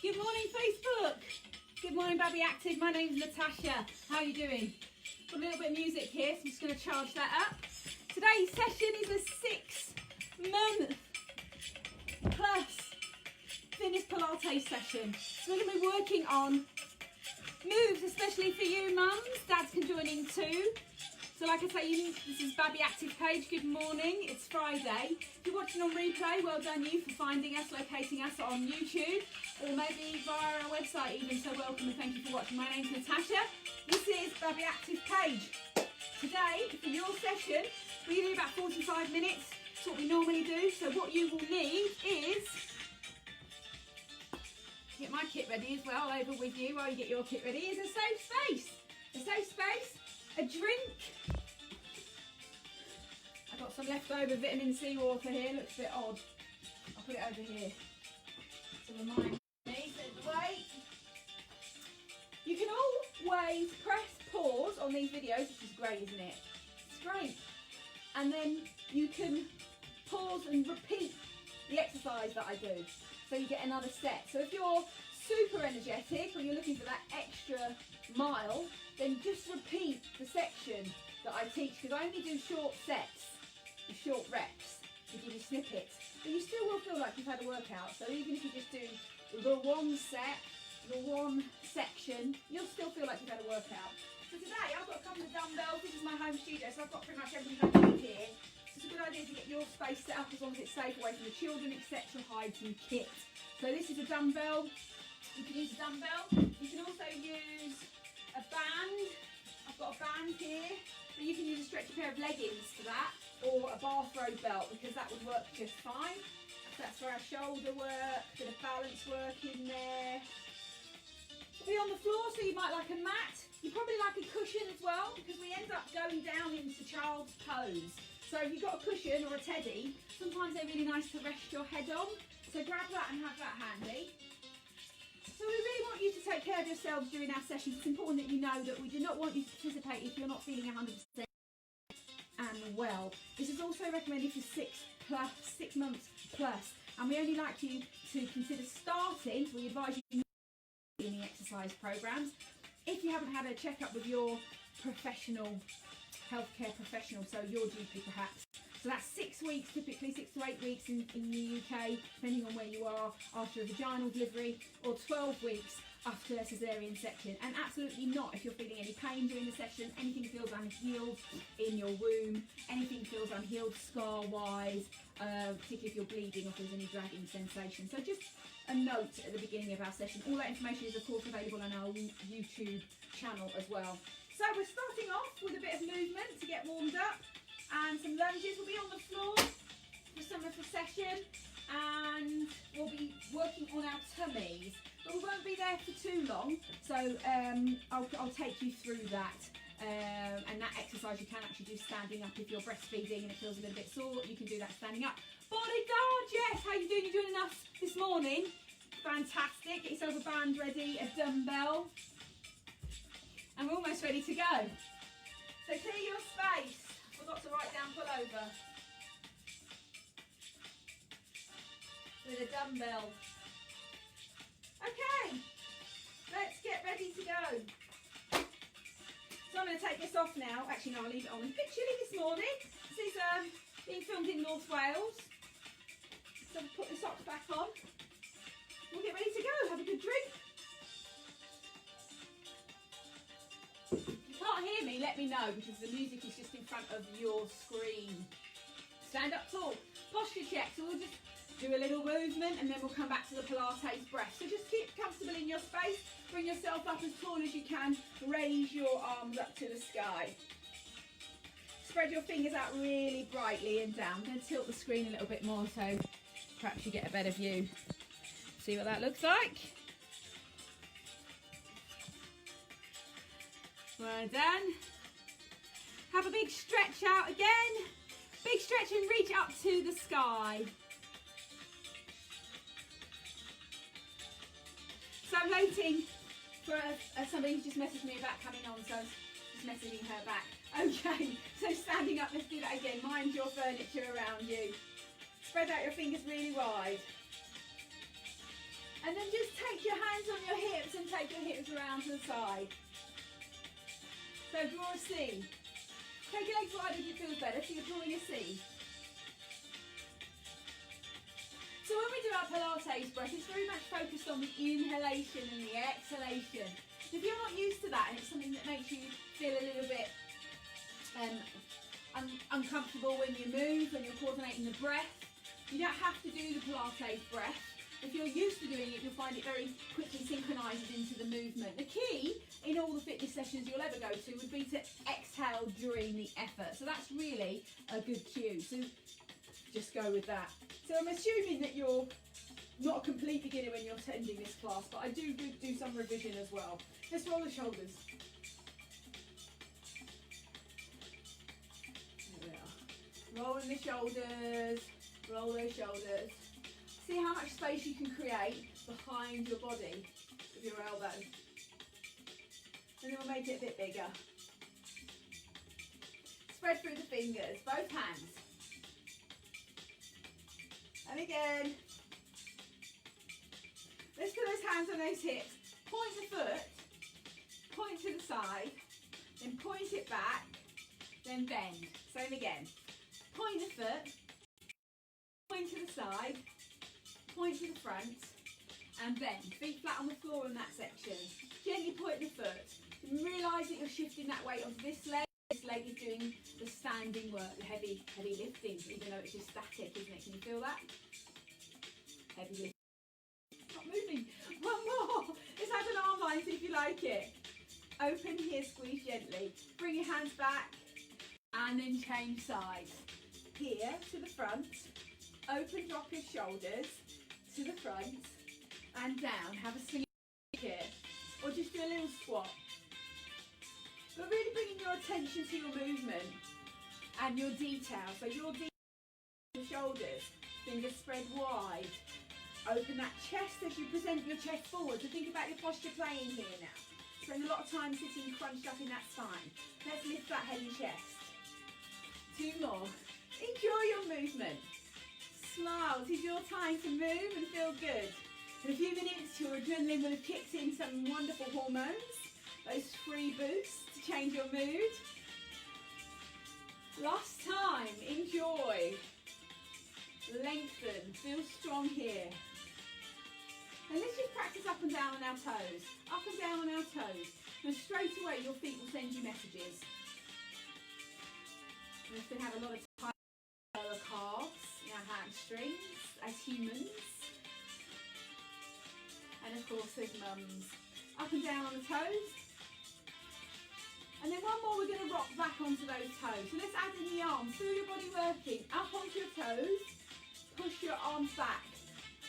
Good morning, Facebook. Good morning, Babi Actif. My name's Natasha. How are you doing? Got a little bit of music here, so I'm just going to charge that up. Today's session is a 6-month plus fitness Pilates session. So we're going to be working on moves, especially for you mums. Dads can join in too. So like I say, this is Babi Actif page. Good morning. It's Friday. If you're watching on replay, well done you for finding us, locating us on YouTube, or maybe via our website even. So welcome and thank you for watching. My name's Natasha. This is Babi Actif page. Today, for your session, we're going to do about 45 minutes. That's what we normally do. So what you will need is, get my kit ready as well over with you while you get your kit ready, is a safe space. A safe space, a drink. I've got some leftover vitamin C water here, looks a bit odd. I'll put it over here to remind me, the weight. You can always press pause on these videos, which is great, isn't it? It's great. And then you can pause and repeat the exercise that I do. So you get another set. So if you're super energetic or you're looking for that extra mile, then just repeat the section that I teach, because I only do short sets, short reps to give you snippets. But you still will feel like you've had a workout. So even if you just do the one set, the one section, you'll still feel like you've had a workout. So today I've got a couple of dumbbells. This is my home studio, so I've got pretty much everything I need here. It's a good idea to get your space set up as long as it's safe away from the children, etc., hides and kit. So this is a dumbbell. You can use a dumbbell. You can also use a band. I've got a band here, but you can use a stretchy pair of leggings for that, or a bathrobe belt, because that would work just fine. So that's for our shoulder work, bit of balance work in there. Be on the floor, so you might like a mat. You probably like a cushion as well, because we end up going down into child's pose. So if you've got a cushion or a teddy, sometimes they're really nice to rest your head on. So grab that and have that handy. So we really want you to take care of yourselves during our sessions. It's important that you know that we do not want you to participate if you're not feeling 100% and well. This is also recommended for 6 months plus. And we only like you to consider starting, so we advise you in the exercise programs if you haven't had a checkup with your professional, healthcare professional, so your GP perhaps. So that's 6 weeks, typically 6 to 8 weeks in the UK, depending on where you are, after a vaginal delivery, or 12 weeks after a caesarean section. And absolutely not if you're feeling any pain during the session, anything feels unhealed in your womb, anything feels unhealed scar-wise, particularly if you're bleeding or if there's any dragging sensation. So just a note at the beginning of our session. All that information is of course available on our YouTube channel as well. So we're starting off with a bit of movement to get warmed up, and some lunges. We'll be on the floor for some of the session, and we'll be working on our tummies, but we won't be there for too long, so I'll take you through that. And that exercise you can actually do standing up if you're breastfeeding and it feels a little bit sore. You can do that standing up. Bodyguard, yes, how you doing? You doing enough this morning? Fantastic. Get yourself a band ready, a dumbbell, and we're almost ready to go. So clear your space. Forgot to write down pull over with a dumbbell. Okay, let's get ready to go. So I'm going to take this off now. Actually, no, I'll leave it on. It's a bit chilly this morning. This is being filmed in North Wales. So I'll put the socks back on. We'll get ready to go. Have a good drink. If you can't hear me, let me know, because the music is just in front of your screen. Stand up tall. Posture check. So we'll just do a little movement and then we'll come back to the Pilates breath. So just keep comfortable in your space. Bring yourself up as tall as you can. Raise your arms up to the sky. Spread your fingers out really brightly and down. I'm going to tilt the screen a little bit more so perhaps you get a better view. See what that looks like? Well done. Have a big stretch out again. Big stretch and reach up to the sky. So I'm waiting for somebody who's just messaged me about coming on, so I'm just messaging her back. Okay, so standing up, let's do that again. Mind your furniture around you. Spread out your fingers really wide. And then just take your focus on your hips and take your hips around to the side. So draw a C. Take your legs wide if it feels better, so you're drawing a C. So when we do our Pilates breath, it's very much focused on the inhalation and the exhalation. If you're not used to that and it's something that makes you feel a little bit uncomfortable when you move, when you're coordinating the breath, you don't have to do the Pilates breath. If you're used to doing it, you'll find it very quickly synchronises into the movement. The key in all the fitness sessions you'll ever go to would be to exhale during the effort. So that's really a good cue. So just go with that. So I'm assuming that you're not a complete beginner when you're attending this class, but I do some revision as well. Let's roll the shoulders. There we are. Rolling the shoulders, roll those shoulders. See how much space you can create behind your body with your elbow. And then we'll make it a bit bigger. Spread through the fingers, both hands. And again. Let's put those hands on those hips. Point the foot, point to the side, then point it back, then bend. Same again. Point the foot, point to the side, point to the front, and bend. Feet flat on the floor in that section. Gently point the foot. Realise that you're shifting that weight onto this leg. This leg is doing the standing work, the heavy lifting, even though it's just static, isn't it? Can you feel that? Heavy lifting. Not moving. One more. Let's have an arm line, see if you like it. Open here, squeeze gently. Bring your hands back, and then change sides. Here to the front. Open, drop your shoulders to the front and down. Have a swing here, or just do a little squat. But really bringing your attention to your movement and your detail. So your shoulders, fingers spread wide. Open that chest as you present your chest forward. So think about your posture playing here now. Spend a lot of time sitting crunched up in that spine. Let's lift that head and chest. 2 more. Enjoy your movement. Smile. This is your time to move and feel good. In a few minutes, your adrenaline will have kicked in some wonderful hormones. Those free boosts to change your mood. Last time. Enjoy. Lengthen. Feel strong here. And let's just practice up and down on our toes. Up and down on our toes. And straight away, your feet will send you messages. We still have a lot of time in our lower calves, in our hamstrings, as humans. And of course, as mums. Up and down on the toes. And then one more, we're going to rock back onto those toes. So let's add in the arms. Feel your body working. Up onto your toes. Push your arms back.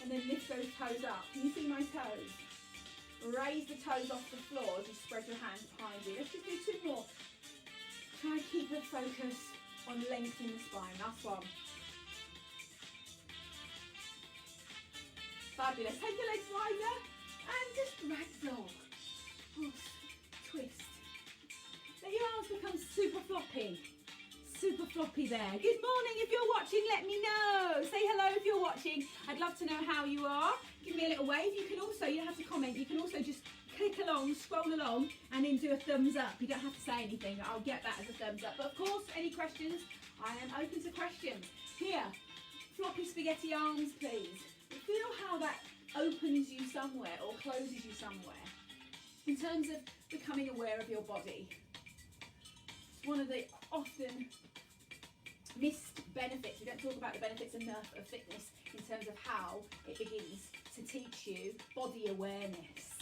And then lift those toes up. Can you see my toes? Raise the toes off the floor as you spread your hands behind you. Let's just do 2 more. Try and keep a focus on lengthening the spine. Last one. Fabulous. Take your legs wider and just ragdoll. Twist. Let your arms become super floppy. Super floppy there. Good morning. If you're watching, let me know. Say hello if you're watching. I'd love to know how you are. Give me a little wave. You can also, you don't have to comment, you can also just click along, scroll along, and then do a thumbs up. You don't have to say anything. I'll get that as a thumbs up. But of course, any questions, I am open to questions. Here, floppy spaghetti arms, please. Feel how that opens you somewhere or closes you somewhere in terms of becoming aware of your body. It's one of the often missed benefits. We don't talk about the benefits enough of fitness in terms of how it begins to teach you body awareness.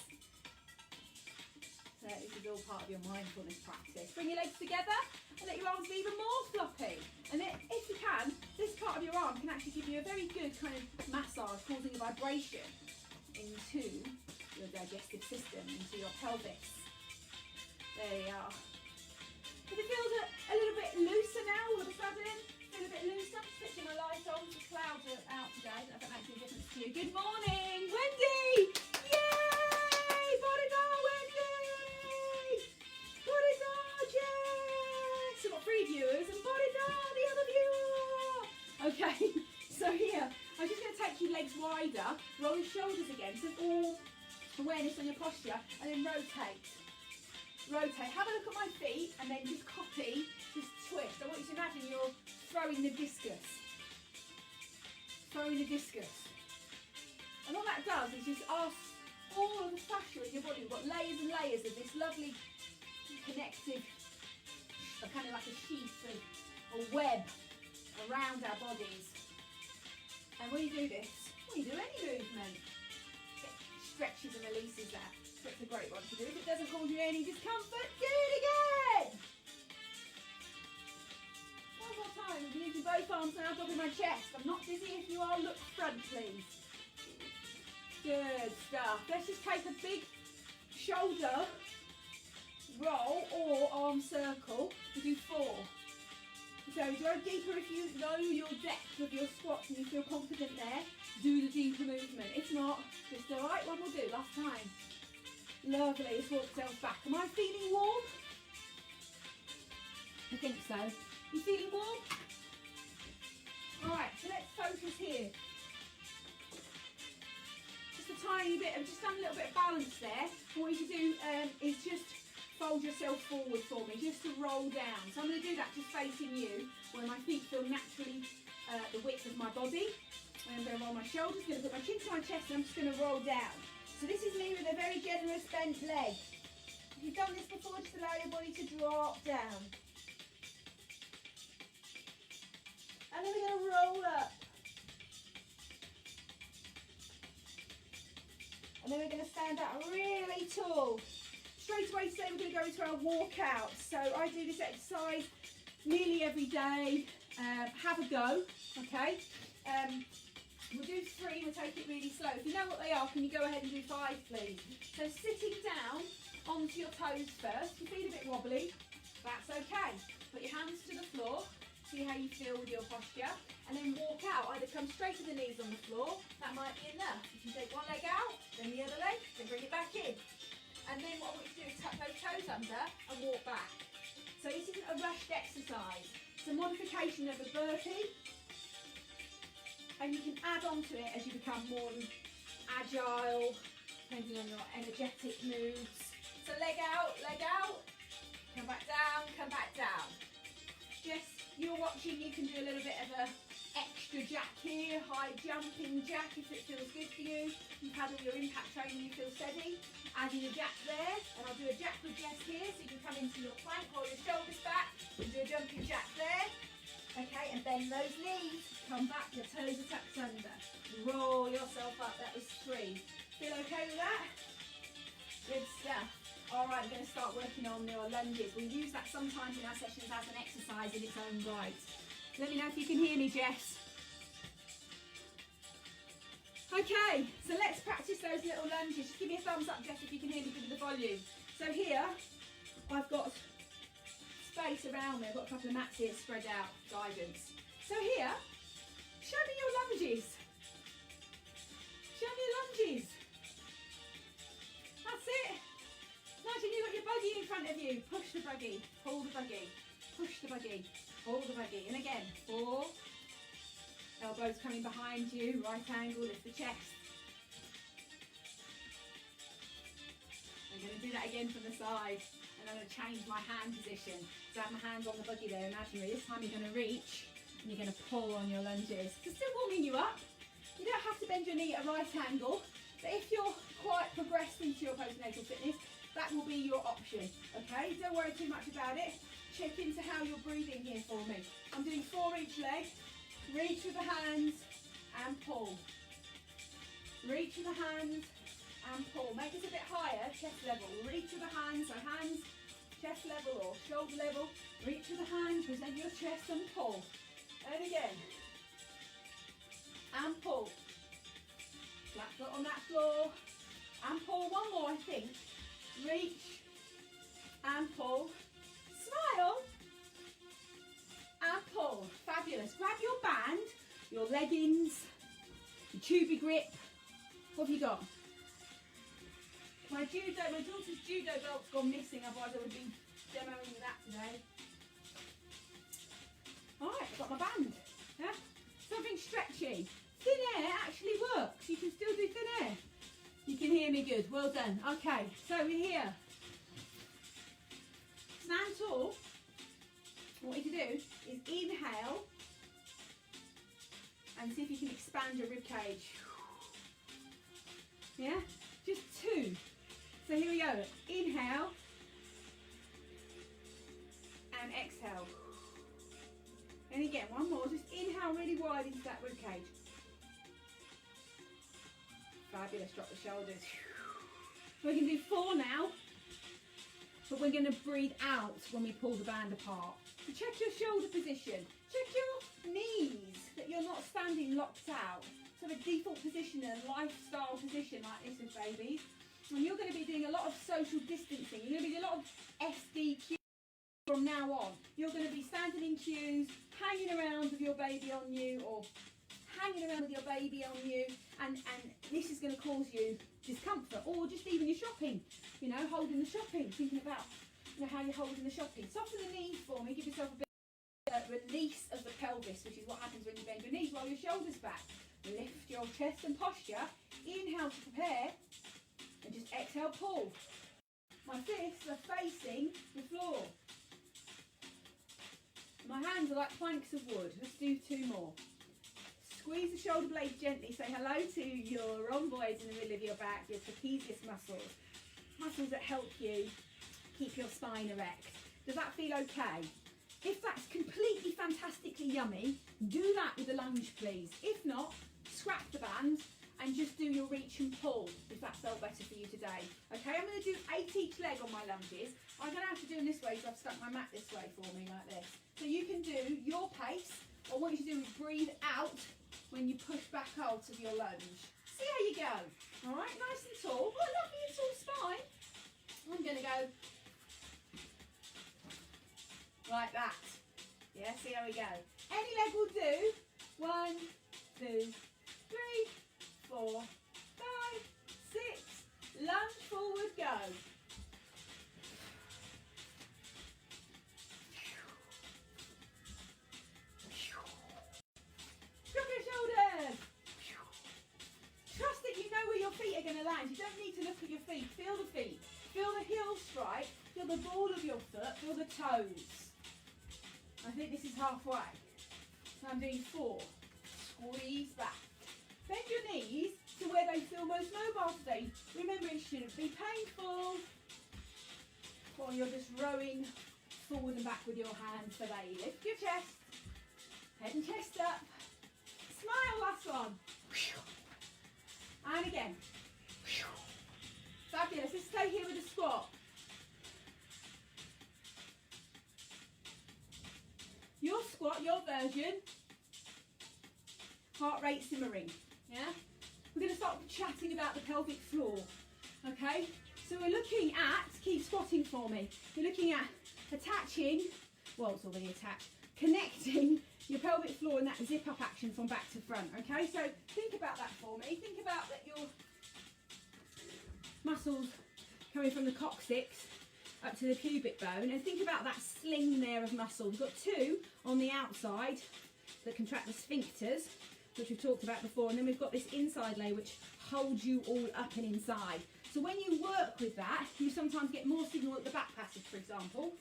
So this is all part of your mindfulness practice. Bring your legs together and let your arms be even more floppy. And then, if you can, this part of your arm can actually give you a very good kind of massage, causing a vibration into your digestive system, into your pelvis. There we are. If it feels a little bit looser now, all of a sudden, feel a bit looser. Switching my light on, the clouds are out today. I don't know if that makes any difference to you. Good morning, Wendy! Yay! Bodyguard Wendy! Bodyguard, yes! So I've got 3 viewers and bodyguard, the other viewer! Okay, so here, I'm just going to take your legs wider, roll your shoulders again. So all awareness on your posture, and then rotate. Rotate. Have a look at my feet and then just copy this twist. I want you to imagine you're throwing the discus. Throwing the discus. And all that does is just ask all of the fascia in your body. We've got layers and layers of this lovely connective, kind of like a sheath of a web around our bodies. And when you do this, when you do any movement, it stretches and releases that. So it's a great one to do. If it doesn't cause you any discomfort, do it again. One more time. I'm using both arms now, dropping my chest. I'm not dizzy. If you are, look front, please. Good stuff. Let's just take a big shoulder roll or arm circle. We do 4. So go deeper if you know your depth of your squats and you feel confident there. Do the deeper movement. If not, just the right one will do. Last time. Lovely. Let's walk ourselves back. Am I feeling warm? I think so. You feeling warm? Alright, so let's focus here. Just a tiny bit of, just done a little bit of balance there. What you should do is just fold yourself forward for me, just to roll down. So I'm going to do that just facing you, where my feet feel naturally the width of my body. I'm going to roll my shoulders, going to put my chin to my chest, and I'm just going to roll down. So this is me with a very generous bent leg. If you've done this before, just allow your body to drop down. And then we're going to roll up. And then we're going to stand up really tall. Straight away today we're going to go into our walkout. So I do this exercise nearly every day. Have a go, okay? We'll do 3, we'll take it really slow. If you know what they are, can you go ahead and do 5, please? So sitting down onto your toes first. You feel a bit wobbly, that's okay. Put your hands to the floor, see how you feel with your posture, and then walk out. Either come straight to the knees on the floor, that might be enough. If you take one leg out, then the other leg, then bring it back in. And then what I want you to do is tuck those toes under and walk back. So this isn't a rushed exercise. It's a modification of a burpee. And you can add on to it as you become more agile, depending on your energetic moves. So leg out, come back down. Just, you're watching, you can do a little bit of a extra jack here, high jumping jack if it feels good for you. You've had all your impact training, you feel steady. Adding a jack there, and I'll do a jack with Jess here, so you can come into your plank, roll your shoulders back, and do a jumping jack there. Okay, and bend those knees, come back, your toes are tucked under. Roll yourself up, that was 3. Feel okay with that? Good stuff. All right, we're going to start working on your lunges. We use that sometimes in our sessions as an exercise in its own right. Let me know if you can hear me, Jess. Okay, so let's practice those little lunges. Just give me a thumbs up, Jess, if you can hear me with the volume. So here, I've got space around me. I've got a couple of mats here spread out, guidance. So here, show me your lunges. Show me your lunges. That's it. Imagine you've got your buggy in front of you. Push the buggy, pull the buggy, push the buggy, pull the buggy. And again, 4. Elbows coming behind you, right angle, lift the chest. I'm going to do that again from the side. And I'm going to change my hand position. So I have my hands on the buggy there, imaginary. This time you're going to reach and you're going to pull on your lunges. So still warming you up. You don't have to bend your knee at a right angle. But if you're quite progressed into your postnatal fitness, that will be your option. Okay, don't worry too much about it. Check into how you're breathing here for me. I'm doing 4 each leg. Reach with the hands and pull. Reach with the hands and pull. Make it a bit higher, chest level. Reach with the hands, so hands, chest level or shoulder level. Reach with the hands, present your chest and pull. And again. And pull. Flat foot on that floor. And pull. One more, I think. Reach and pull. Smile. And pull. Fabulous. Grab your band, your leggings, your tubey grip. What have you got? My daughter's judo belt's gone missing, otherwise I would be demoing with that today. Alright, I've got my band. Yeah? Something stretchy. Thin air actually works. You can still do thin air. You can hear me good. Well done. Okay, so we're here. Stand tall. What you do is inhale and see if you can expand your rib cage. Yeah? Just 2. So here we go. Inhale and exhale. And again, one more. Just inhale really wide into that rib cage. Fabulous. Drop the shoulders. We're going to do 4 now, but we're going to breathe out when we pull the band apart. So check your shoulder position. Check your knees, that you're not standing locked out. So a default position, a lifestyle position like this with babies. And you're going to be doing a lot of social distancing. You're going to be doing a lot of SDQ from now on. You're going to be standing in queues, hanging around with your baby on you, or hanging around with your baby on you, and this is going to cause you discomfort, or just even your shopping, you know, holding the shopping, thinking about, you know, how you're holding the shopping. Soften the knees for me, give yourself a bit of release of the pelvis, which is what happens when you bend your knees. Roll your shoulders back, lift your chest and posture, inhale to prepare, and just exhale, pull. My fists are facing the floor. My hands are like planks of wood. Let's do 2 more. Squeeze the shoulder blades gently. Say hello to your rhomboids in the middle of your back, your trapezius muscles. Muscles that help you keep your spine erect. Does that feel okay? If that's completely fantastically yummy, do that with a lunge, please. If not, scrap the band and just do your reach and pull, if that felt better for you today. Okay, I'm going to do 8 each leg on my lunges. I'm going to have to do them this way, so I've stuck my mat this way for me, like this. So you can do your pace, or what you do is breathe out when you push back out of your lunge. See how you go. All right, nice and tall. What a lovely and tall spine. I'm going to go like that. Yeah, see how we go. Any leg will do. 1, 2, 3, 4, 5, 6. Lunge forward, go. Drop your shoulders. Trust that you know where your feet are going to land. You don't need to look at your feet. Feel the feet. Feel the heel strike. Feel the ball of your foot. Feel the toes. I think this is halfway. So I'm doing 4. Squeeze back. Bend your knees to where they feel most mobile today. Remember, it shouldn't be painful. Or you're just rowing forward and back with your hands so that you lift your chest. Head and chest up. Smile, last one. And again. Fabulous. Let's stay here with a squat. Your squat, your version, heart rate simmering, yeah? We're going to start chatting about the pelvic floor, okay? So we're looking at, keep squatting for me, we're looking at attaching, well, it's already attached, connecting your pelvic floor in that zip up action from back to front, okay? So think about that for me. Think about that your muscles coming from the coccyx up to the pubic bone, and think about that sling there of muscle. We've got 2 on the outside that contract the sphincters, which we've talked about before, and then we've got this inside layer which holds you all up and inside. So when you work with that, you sometimes get more signal at the back passage, for example,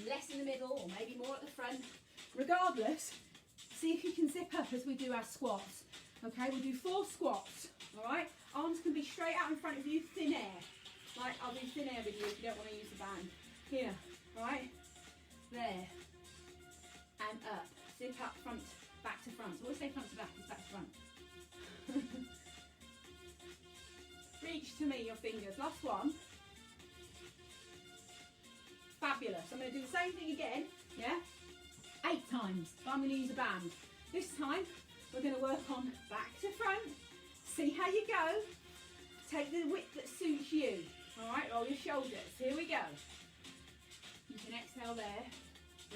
less in the middle, or maybe more at the front. Regardless, see if you can zip up as we do our squats. Okay, we'll do 4 squats, all right? Arms can be straight out in front of you, thin air. Right, I'll do thin air with you if you don't want to use the band. Here, all right? There. And up. Zip up, front, back to front. So always say front to back, it's back to front. Reach to me, your fingers. Last one. Fabulous. I'm going to do the same thing again, yeah? 8 times, but I'm going to use a band. This time, we're going to work on back to front. See how you go. Take the width that suits you. All right, roll your shoulders. Here we go. You can exhale there,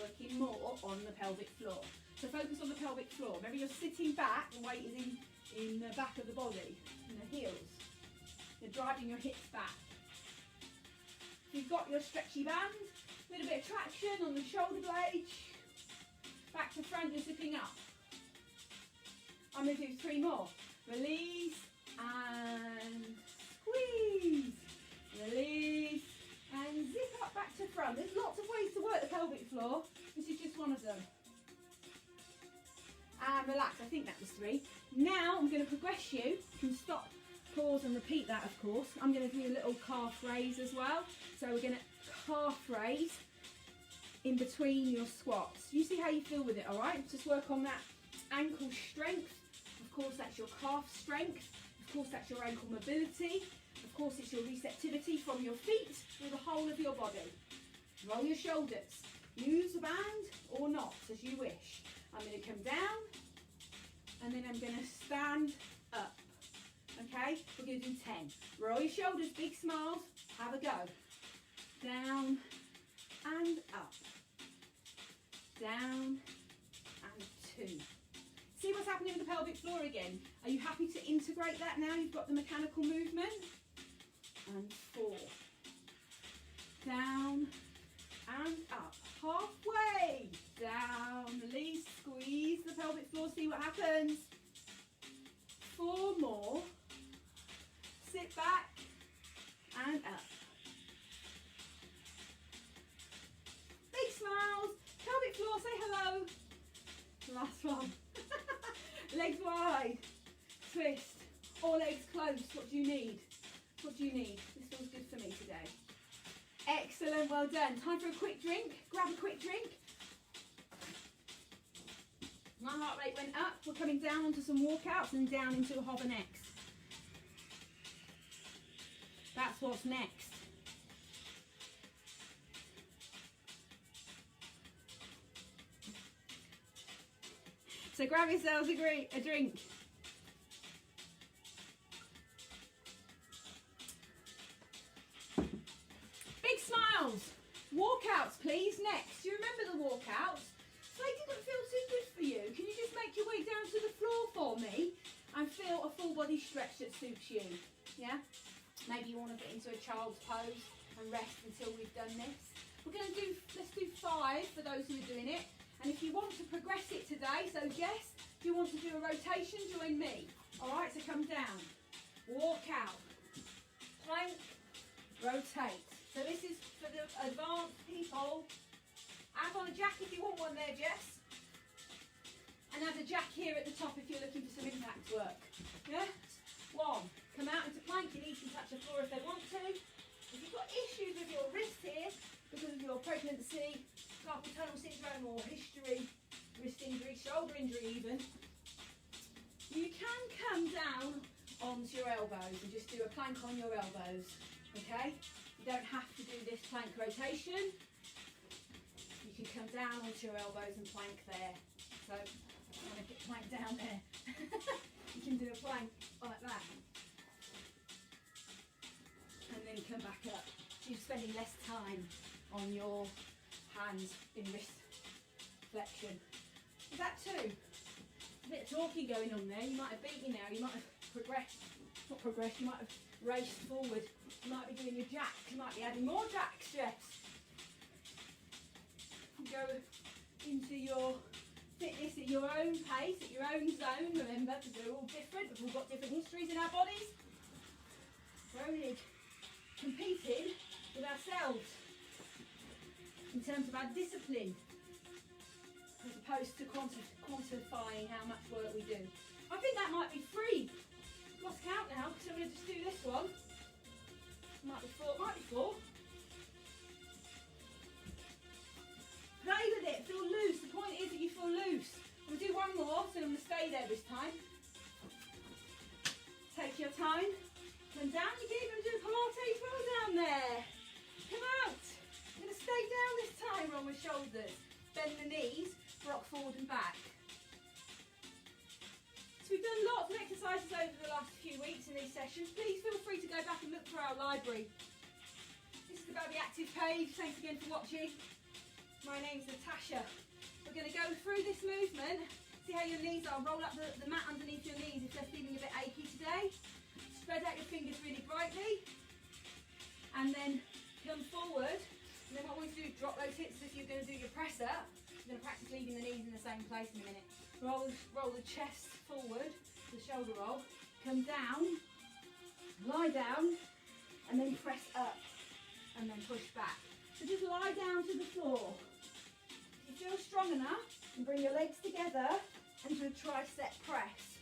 working more on the pelvic floor. So focus on the pelvic floor. Remember, you're sitting back, the weight is in the back of the body, in the heels. You're driving your hips back. You've got your stretchy band, a little bit of traction on the shoulder blades. Back to front, you're zipping up. I'm going to do 3 more. Release, and squeeze, release, and zip up back to front. There's lots of ways to work the pelvic floor. This is just one of them. And relax, I think that was 3. Now I'm going to progress you. You can stop, pause and repeat that, of course. I'm going to do a little calf raise as well. So we're going to calf raise in between your squats. You see how you feel with it, all right? Just work on that ankle strength. Of course, that's your calf strength. Of course, that's your ankle mobility. Of course, it's your receptivity from your feet through the whole of your body. Roll your shoulders. Use a band or not, as you wish. I'm going to come down, and then I'm going to stand up. Okay? We're going to do 10. Roll your shoulders, big smiles. Have a go. Down and up. Down and 2. See what's happening with the pelvic floor again. Are you happy to integrate that now? You've got the mechanical movement. And 4. Down and up. Halfway. Down, release, squeeze the pelvic floor. See what happens. 4 more. Sit back and up. Big smiles. Pelvic floor, say hello. Last one. Legs wide. Twist. Or legs close. What do you need? What do you need? This feels good for me today. Excellent, well done. Time for a quick drink. Grab a quick drink. My heart rate went up. We're coming down onto some walkouts and down into a hover next. That's what's next. So grab yourselves a drink. Big smiles. Walkouts, please. Next. Do you remember the walkouts? They didn't feel too good for you. Can you just make your way down to the floor for me and feel a full body stretch that suits you? Yeah? Maybe you want to get into a child's pose and rest until we've done this. We're going to do, let's do 5 for those who are doing it. And if you want to progress it today, so Jess, if you want to do a rotation, join me. All right, so come down, walk out, plank, rotate. So this is for the advanced people. Add on a jack if you want one there, Jess. And add a jack here at the top if you're looking for some impact work. Yeah? 1. Come out into plank. Your knees can touch the floor if they want to. If you've got issues with your wrist here because of your pregnancy, carpal tunnel syndrome or history, wrist injury, shoulder injury even, you can come down onto your elbows and just do a plank on your elbows. Okay? You don't have to do this plank rotation. You can come down onto your elbows and plank there. So if you want to get plank down there, you can do a plank like that. And then come back up. So you're spending less time on your hands in wrist flexion. Is that 2? A bit of talking going on there. You might have beat me now. You might have progressed. Not progressed, you might have raced forward. You might be doing your jacks. You might be adding more jacks, Jess. Go into your fitness at your own pace, at your own zone. Remember, because we're all different. We've all got different histories in our bodies. We're only competing with ourselves in terms of our discipline, as opposed to quantifying how much work we do. I think that might be 3. Lost count now, because I'm going to just do this one. Might be 4. Might be 4. Play with it, feel loose. The point is that you feel loose. I'm going to do one more, so I'm going to stay there this time. Take your time. Come down, you're going to do Pilates. Well down there. Come out. I'm going to stay down this time. Roll my shoulders. Bend the knees. Rock forward and back. So we've done lots of exercises over the last few weeks in these sessions. Please feel free to go back and look through our library. This is the Babi Actif page. Thanks again for watching. My name's Natasha. We're going to go through this movement. See how your knees are. Roll up the mat underneath your knees if they're feeling a bit achy today. Spread out your fingers really brightly. And then come forward. And then what we do, drop those hips as if you're going to do your press up. You're going to practice leaving the knees in the same place in a minute. Roll the chest forward, the shoulder roll. come down, lie down, and then press up, and then push back. So just lie down to the floor. If you feel strong enough, and bring your legs together and do a tricep press.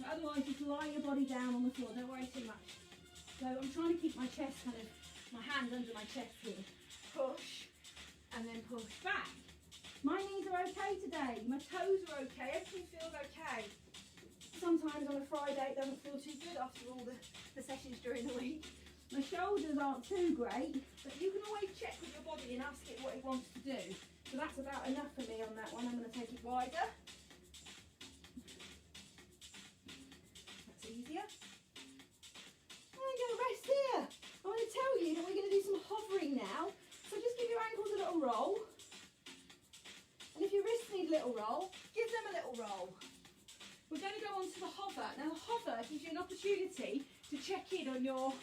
But otherwise, just lie your body down on the floor. Don't worry too much. So I'm trying to keep my chest kind of, my hands under my chest here. Push, and then push back. My knees are okay today. My toes are okay. Everything feels okay. Sometimes on a Friday it doesn't feel too good after all the sessions during the week. My shoulders aren't too great, but you can always check with your body and ask it what it wants to do. So that's about enough for me on that one. I'm going to take it wider. That's easier. I'm going to rest here. I'm going to tell you that we're going to do some hovering now. So just give your ankles a little roll. And if your wrists need a little roll, give them a little roll. We're going to go on to the hover. Now the hover gives you an opportunity to check in on your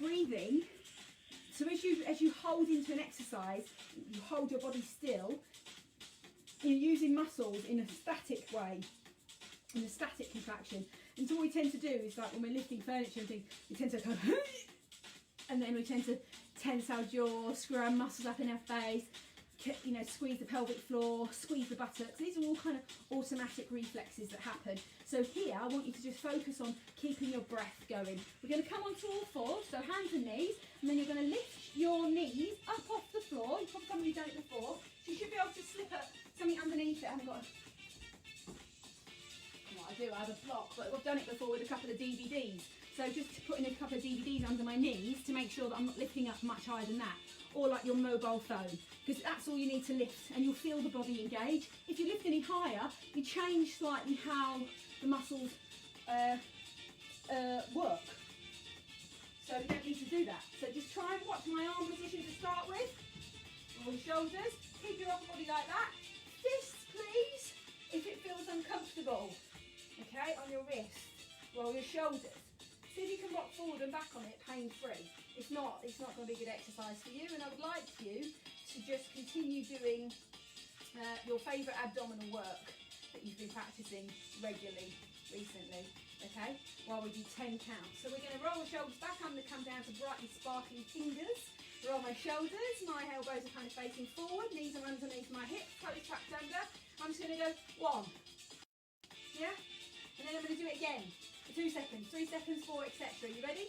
breathing. So as you hold into an exercise, you hold your body still, you're using muscles in a static way, in a static contraction. And so what we tend to do is, like when we're lifting furniture and things, we tend to go, and then we tend to tense our jaw, screw our muscles up in our face, you know, squeeze the pelvic floor, squeeze the buttocks. These are all kind of automatic reflexes that happen. So here, I want you to just focus on keeping your breath going. We're going to come onto all fours, so hands and knees, and then you're going to lift your knees up off the floor. You've probably done it before. So you should be able to slip something underneath it. I haven't got what I do, I have a block, but I've done it before with a couple of DVDs. So just putting a couple of DVDs under my knees to make sure that I'm not lifting up much higher than that. Or like your mobile phone, because that's all you need to lift, and you'll feel the body engage. If you lift any higher, you change slightly how the muscles work. So you don't need to do that. So just try and watch my arm position to start with. Roll your shoulders, keep your upper body like that. Fists, please, if it feels uncomfortable. Okay, on your wrist. Roll your shoulders. See if you can rock forward and back on it pain-free. If not, it's not going to be a good exercise for you. And I would like you to just continue doing your favourite abdominal work that you've been practicing regularly recently, okay? While we do 10 counts. So we're going to roll the shoulders back. I'm going to come down to brightly sparkling fingers. Roll my shoulders. My elbows are kind of facing forward. Knees are underneath my hips. Toes tucked under. I'm just going to go 1. Yeah? And then I'm going to do it again. 2 seconds, 3 seconds, 4, etc. You ready?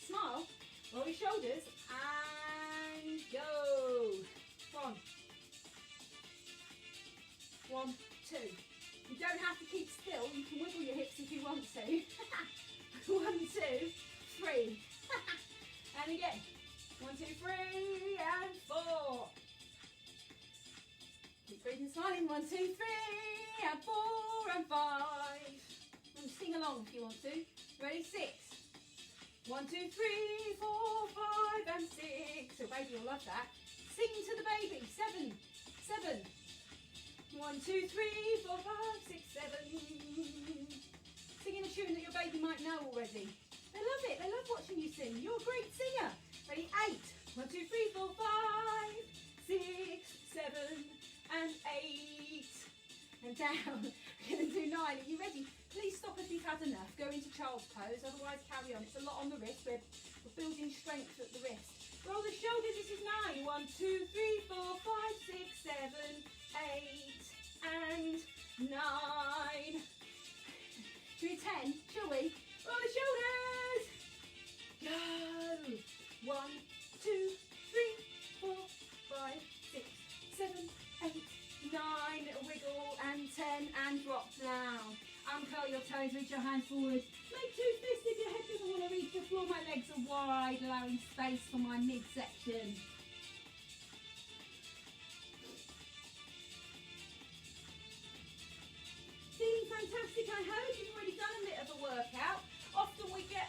Smile, roll your shoulders, and go. 1, 1, 2. You don't have to keep still. You can wiggle your hips if you want to. 1, 2, 3. And again. 1, 2, 3, and 4. Keep breathing, smiling. 1, 2, 3, and 4, and 5. And sing along if you want to. Ready? 6. 1, 2, 3, 4, 5, and 6. So baby will love that. Sing to the baby. 7, 7. 1, 2, 3, 4, 5, 6, 7. Singing a tune that your baby might know already. They love it. They love watching you sing. You're a great singer. Ready? 8. 1, 2, 3, 4, 5, 6, 7, and 8. And down. We're going to do 9. Are you ready? Please stop if you've had enough. Go into child's pose. Otherwise, carry on. It's a lot on the wrist. We're building strength at the wrist. Roll the shoulders. This is 9. 1, 2, 3, 4, 5, 6, 7, 8, and 9. Should we 10? Shall we? Roll the shoulders. Go. 1, 2, 3, 4, 5, 6, 7, 8, 9. Little wiggle, and 10, and drop down. Uncurl your toes, reach your hands forward. Make 2 fists if your head doesn't want to reach the floor. My legs are wide, allowing space for my midsection. Feeling fantastic, I hope. You've already done a bit of a workout. Often we get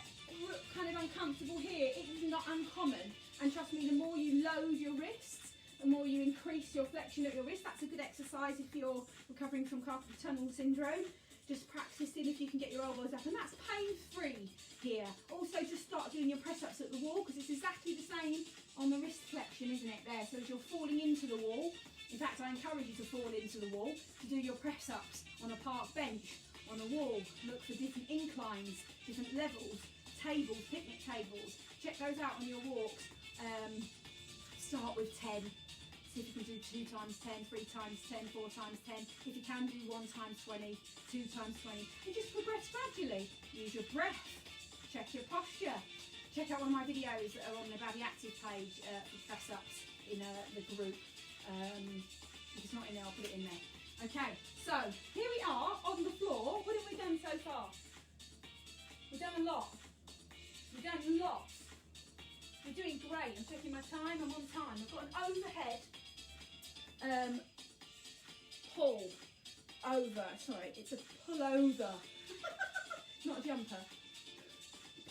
kind of uncomfortable here. It is not uncommon. And trust me, the more you load your wrists, the more you increase your flexion of your wrist. That's a good exercise if you're recovering from carpal tunnel syndrome. Just practicing if you can get your elbows up, and that's pain-free here. Also, just start doing your press-ups at the wall, because it's exactly the same on the wrist flexion, isn't it, there? So as you're falling into the wall, in fact, I encourage you to fall into the wall, to do your press-ups on a park bench, on a wall. Look for different inclines. inclines, different levels, tables, picnic tables. Check those out on your walks. Start with 10. See if you can do 2 times 10, 3 times 10, 4 times 10. If you can, do 1 times 20, 2 times 20. And just progress gradually. Use your breath. Check your posture. Check out one of my videos that are on the Babi Actif page for press-ups in the group. If it's not in there, I'll put it in there. Okay, so here we are on the floor. What have we done so far? We've done a lot. We've done lots. We're doing great. I'm checking my time. I'm on time. I've got an overhead pull over. Sorry, it's a pull over. Not a jumper.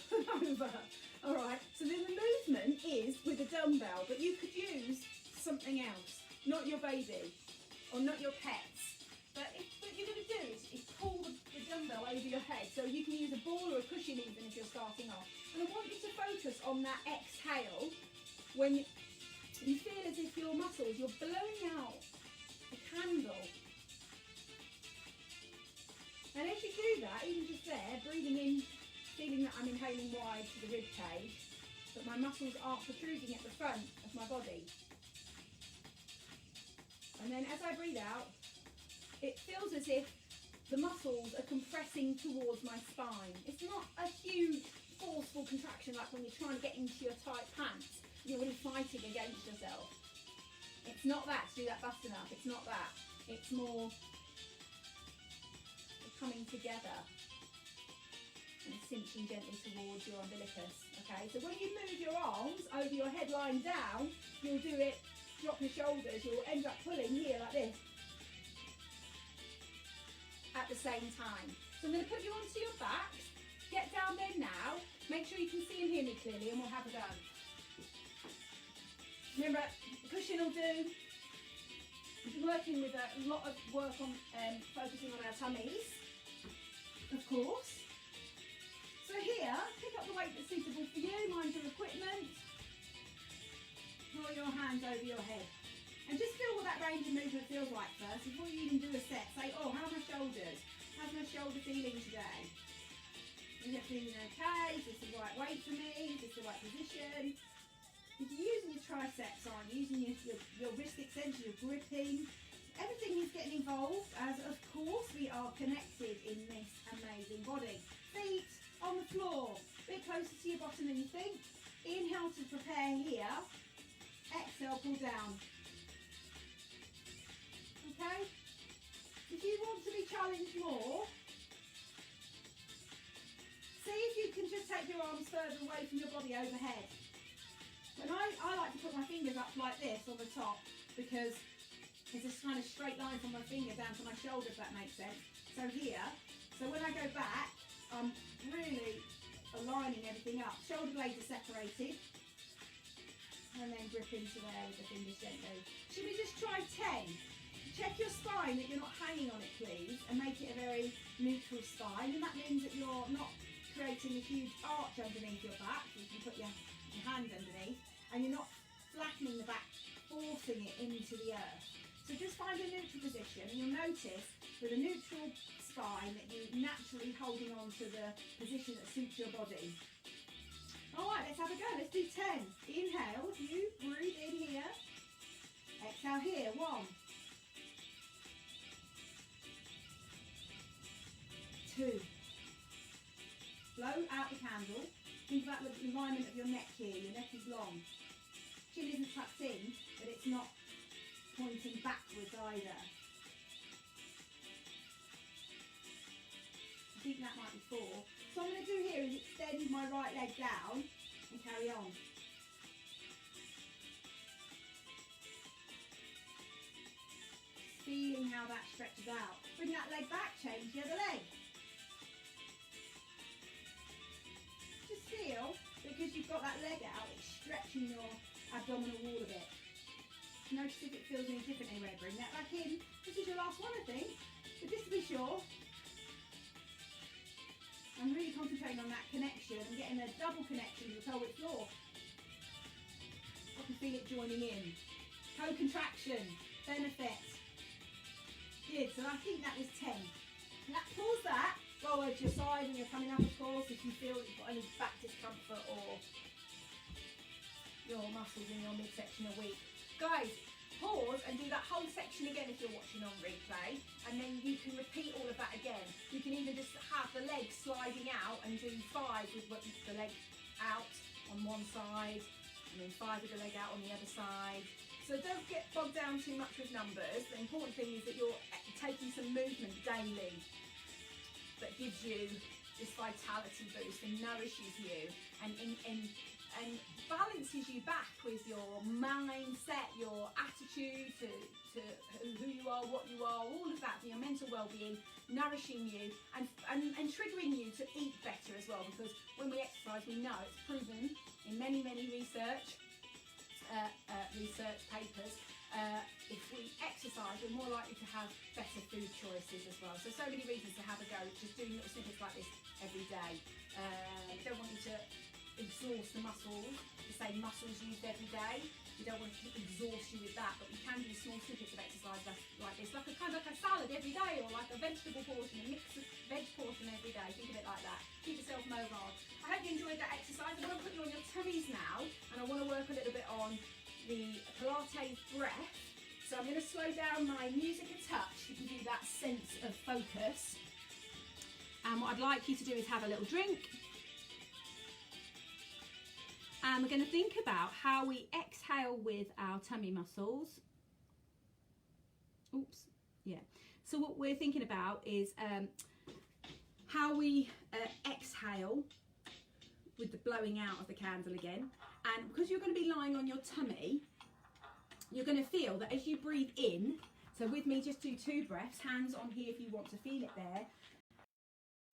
Pull over. All right. So then the movement is with a dumbbell, but you could use something else. Not your baby or not your pets. But what you're going to do is pull the dumbbell over your head. So you can use a ball or a cushion even if you're starting off. And I want you to focus on that exhale when you feel as if your muscles, you're blowing out a candle. And as you do that, even just there, breathing in, feeling that I'm inhaling wide to the rib cage, but my muscles aren't protruding at the front of my body. And then as I breathe out, it feels as if the muscles are compressing towards my spine. It's not a huge forceful contraction like when you're trying to get into your tight pants. You're really fighting against yourself. It's not that to do that button up. It's not that. It's more coming together and cinching gently towards your umbilicus. Okay, so when you move your arms over your head lying down, you'll do it, drop your shoulders, you'll end up pulling here like this at the same time. So I'm going to put you onto your backs. Get down there now. Make sure you can see and hear me clearly and we'll have a go. Remember, the cushion will do. We've been working with a lot of work on focusing on our tummies, of course. So here, pick up the weight that's suitable for you. Mind your equipment. Draw your hands over your head. And just feel what that range of movement feels like first. Before you even do a set, say, oh, how are my shoulders? How's my shoulder feeling today? Is it feeling okay? Is this the right weight for me? Is this the right position? If you're using your triceps on, using your wrist extension, your gripping, everything is getting involved as, of course, we are connected in this amazing body. Feet on the floor, a bit closer to your bottom than you think. Inhale to prepare here. Exhale, pull down. Okay? If you want to be challenged more, see if you can just take your arms further away from your body overhead. And I like to put my fingers up like this on the top because it's a kind of straight line from my finger down to my shoulder, if that makes sense. So here, so when I go back, I'm really aligning everything up. Shoulder blades are separated. And then grip into there with the fingers gently. Should we just try 10? Check your spine that you're not hanging on it, please, and make it a very neutral spine. And that means that you're not creating a huge arch underneath your back. You can put your hand underneath, and you're not flattening the back, forcing it into the earth. So just find a neutral position, and you'll notice with a neutral spine that you're naturally holding on to the position that suits your body. All right, let's have a go. Let's do 10. Inhale, you breathe in here. Exhale here. 1. 2. Blow out the candle. Think about the alignment of your neck here. Your neck is long. Chin isn't tucked in, but it's not pointing backwards either. I think that might be 4. So what I'm going to do here is extend my right leg down and carry on. Feeling how that stretches out. Bring that leg back, change the other leg. Just feel, because you've got that leg out, it's stretching your abdominal wall a bit. Notice if it feels any different anywhere. Bring that back in. This is your last one, I think. But just to be sure, I'm really concentrating on that connection and getting a double connection to the pelvic floor. I can feel it joining in. Co-contraction, benefit. Good, so I think that was 10. Now pause that, go over to your side when you're coming up, of course, if you feel that you've got any back discomfort or your muscles in your midsection are weak. Guys, pause and do that whole section again if you're watching on replay, and then you can repeat all of that again. You can even just have the legs sliding out and do 5 with the leg out on one side, and then 5 with the leg out on the other side. So don't get bogged down too much with numbers. The important thing is that you're taking some movement daily that gives you this vitality boost and nourishes you and balances you back with your mindset, your attitude to who you are, what you are, all of that for your mental well-being, nourishing you and triggering you to eat better as well, because when we exercise, we know it's proven in many research papers, if we exercise, we're more likely to have better food choices as well. So many reasons to have a go, just doing little snippets like this every day. Don't want you to exhaust the muscles, the same muscles used every day. We don't want to exhaust you with that, but we can do small snippets of exercise like this, like a kind of like a salad every day, or like a vegetable portion, a mixed veg portion every day. Think of it like that. Keep yourself mobile. I hope you enjoyed that exercise. I want to put you on your tummies now, and I want to work a little bit on the Pilates breath. So I'm going to slow down my music a touch to give you that sense of focus. And what I'd like you to do is have a little drink. And we're going to think about how we exhale with our tummy muscles. Oops, yeah. So what we're thinking about is how we exhale with the blowing out of the candle again. And because you're going to be lying on your tummy, you're going to feel that as you breathe in, so with me, just do 2 breaths, hands on here if you want to feel it there,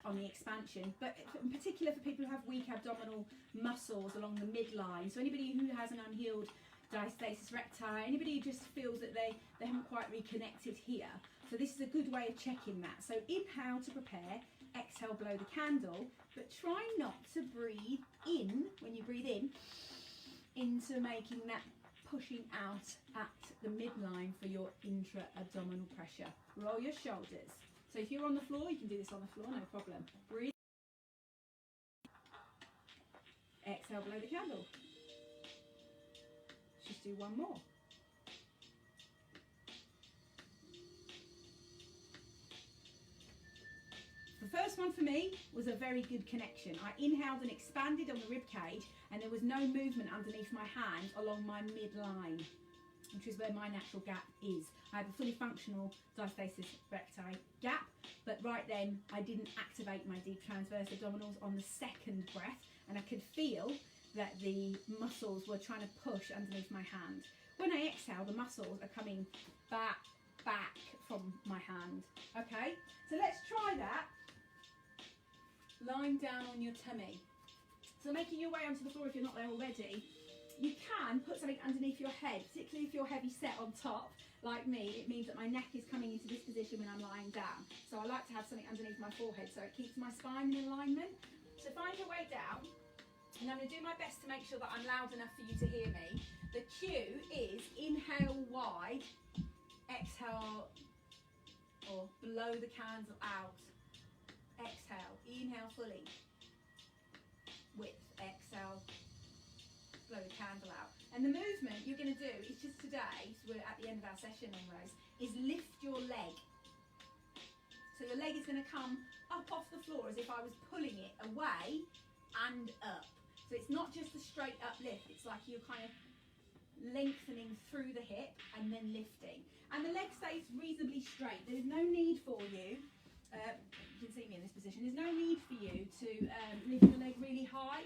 on the expansion, but in particular for people who have weak abdominal muscles along the midline. So anybody who has an unhealed diastasis recti, anybody who just feels that they haven't quite reconnected here. So this is a good way of checking that. So inhale to prepare, exhale, blow the candle, but try not to breathe in, when you breathe in, into making that pushing out at the midline for your intra-abdominal pressure. Roll your shoulders. So if you're on the floor, you can do this on the floor, no problem. Breathe. Exhale, blow the candle. Let's just do one more. The first one for me was a very good connection. I inhaled and expanded on the rib cage, and there was no movement underneath my hand along my midline, which is where my natural gap is. I have a fully functional diastasis recti gap, but right then I didn't activate my deep transverse abdominals on the second breath, and I could feel that the muscles were trying to push underneath my hand. When I exhale, the muscles are coming back from my hand. Okay, so let's try that. Lying down on your tummy. So making your way onto the floor if you're not there already. You can put something underneath your head, particularly if you're heavy set on top, like me. It means that my neck is coming into this position when I'm lying down. So I like to have something underneath my forehead so it keeps my spine in alignment. So find your way down, and I'm going to do my best to make sure that I'm loud enough for you to hear me. The cue is inhale wide, exhale, or blow the candle out. Exhale, inhale fully, width, exhale, blow the candle out. And the movement you're going to do is just today, so we're at the end of our session almost, is lift your leg. So your leg is going to come up off the floor as if I was pulling it away and up. So it's not just a straight up lift, it's like you're kind of lengthening through the hip and then lifting. And the leg stays reasonably straight. There's no need for you, you can see me in this position, there's no need for you to lift your leg really high.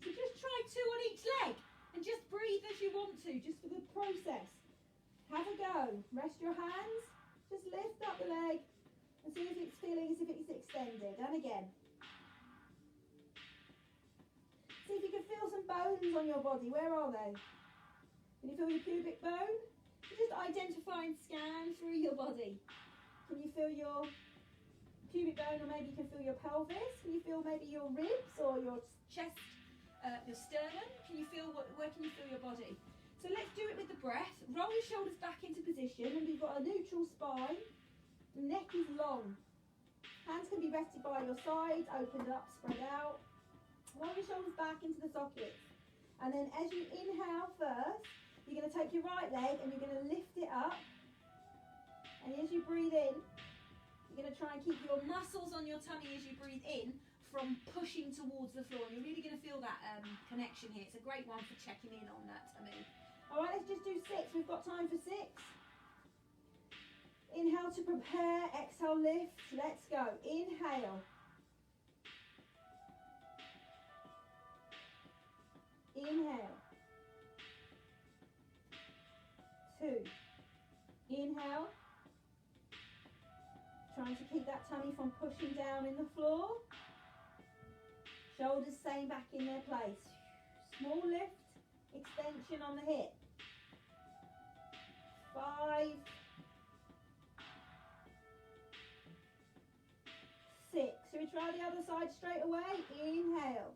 So just try 2 on each leg and just breathe as you want to, just for the process. Have a go. Rest your hands, just lift up the leg and see if it's feeling as if it's extended. And again. See if you can feel some bones on your body. Where are they? Can you feel your pubic bone? Just identify and scan through your body. Can you feel your pubic bone, or maybe you can feel your pelvis? Can you feel maybe your ribs or your chest, your sternum? Can you feel where can you feel your body? So let's do it with the breath. Roll your shoulders back into position, and we've got a neutral spine. The neck is long. Hands can be rested by your sides, opened up, spread out. Roll your shoulders back into the sockets. And then as you inhale first, you're going to take your right leg and you're going to lift it up. And as you breathe in, you're going to try and keep your muscles on your tummy as you breathe in from pushing towards the floor. You're really going to feel that connection here. It's a great one for checking in on that tummy. All right, let's just do 6. We've got time for 6. Inhale to prepare, exhale, lift. Let's go. Inhale. Inhale. 2. Inhale. Trying to keep that tummy from pushing down in the floor. Shoulders staying back in their place. Small lift, extension on the hip. 5. 6. So we try the other side straight away. Inhale.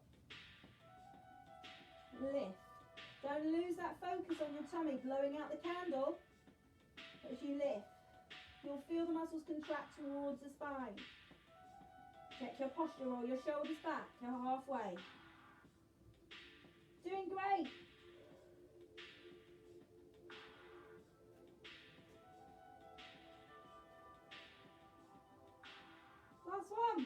Lift. Don't lose that focus on your tummy, blowing out the candle as you lift. You'll feel the muscles contract towards the spine. Check your posture, roll your shoulders back. You're halfway. Doing great. Last one.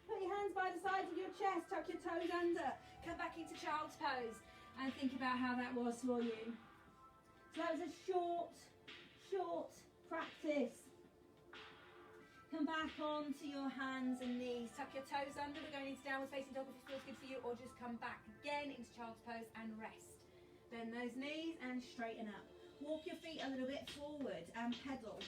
Put your hands by the sides of your chest, tuck your toes under, come back into child's pose and think about how that was for you. So that was a short practice. Come back onto your hands and knees, tuck your toes under. We're going into downward facing dog if it feels good for you, or just come back again into child's pose and rest. Bend those knees and straighten up. Walk your feet a little bit forward and pedal.